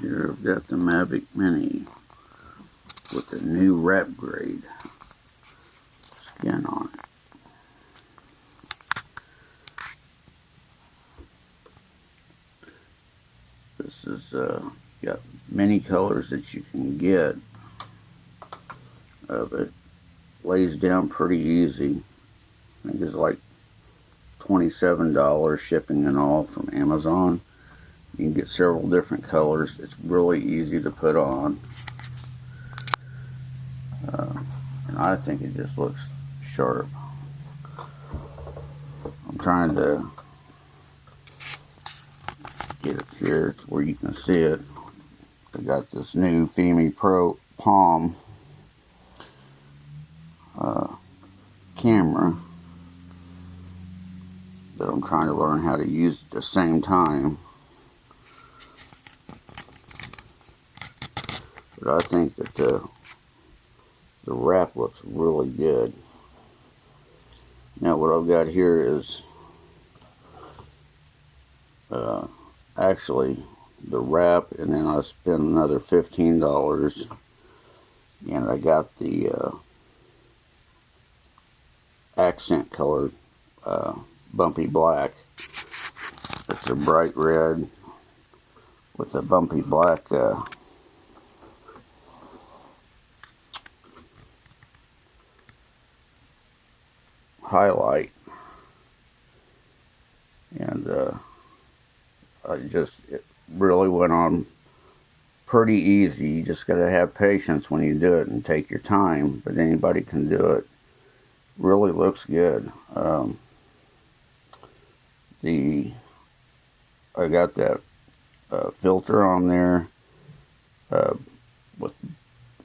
Here I've got the Mavic Mini with the new wrap grade skin on it. This is got many colors that you can get of it. Lays down pretty easy. I think it's like $27 shipping and all from Amazon. You can get several different colors. It's really easy to put on. And I think it just looks sharp. I'm trying to get it here to where you can see it. I got this new Fimi Pro Palm camera that I'm trying to learn how to use at the same time. But I think that the wrap looks really good. Now what I've got here is actually the wrap, and then I spent another $15, and I got the accent colored bumpy black. It's a bright red with a bumpy black highlight, and it really went on pretty easy. You just got to have patience when you do it and take your time, but anybody can do it. Really looks good. I got that filter on there with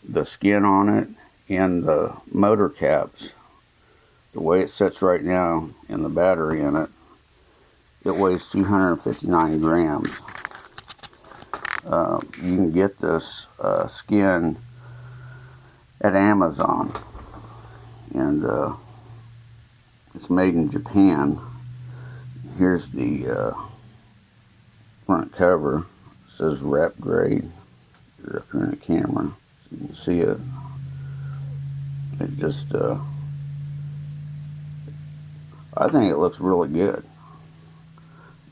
the skin on it and the motor caps. The way it sits right now and the battery in it, it weighs 259 grams. You can get this skin at Amazon, and it's made in Japan. Here's the front cover. It says wrap grade. Up here in the camera, so you can see it. It just I think it looks really good.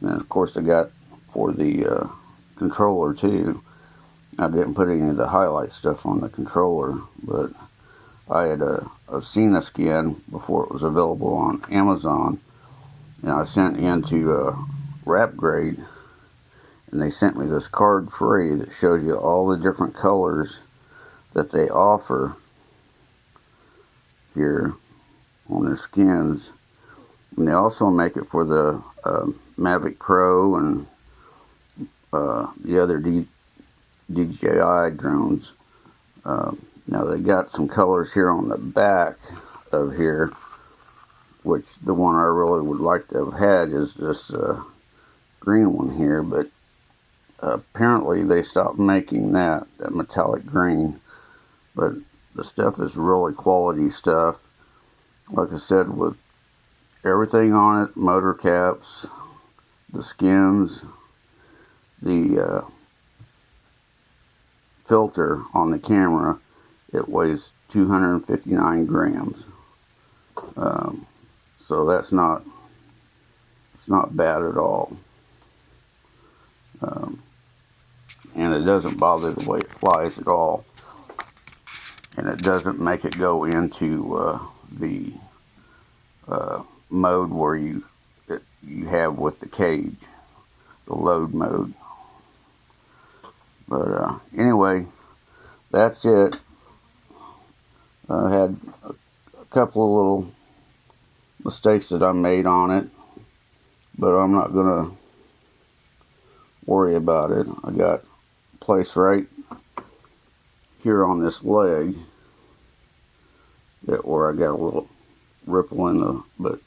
And of course I got for the controller too. I didn't put any of the highlight stuff on the controller, but I had seen the skin before it was available on Amazon, and I sent into wrap grade, and they sent me this card free that shows you all the different colors that they offer here on their skins. And they also make it for the Mavic Pro and the other DJI drones. Now they got some colors here on the back of here, which the one I really would like to have had is this green one here, but apparently they stopped making that metallic green. But the stuff is really quality stuff. Like I said, with everything on it, motor caps, the skins, the filter on the camera, it weighs 259 grams. So it's not bad at all. And it doesn't bother the way it flies at all. And it doesn't make it go into the mode where you have with the cage, the load mode. But anyway, that's it. I had a couple of little mistakes that I made on it, but I'm not gonna worry about it. I got a place right here on this leg where I got a little ripple in the, but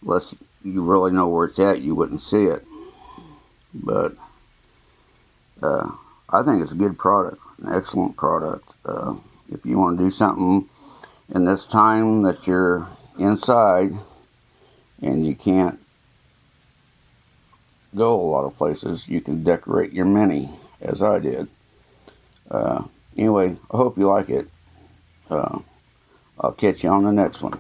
unless you really know where it's at, you wouldn't see it. But I think it's a good product, an excellent product. If you want to do something in this time that you're inside and you can't go a lot of places, you can decorate your Mini as I did. Anyway, I hope you like it. I'll catch you on the next one.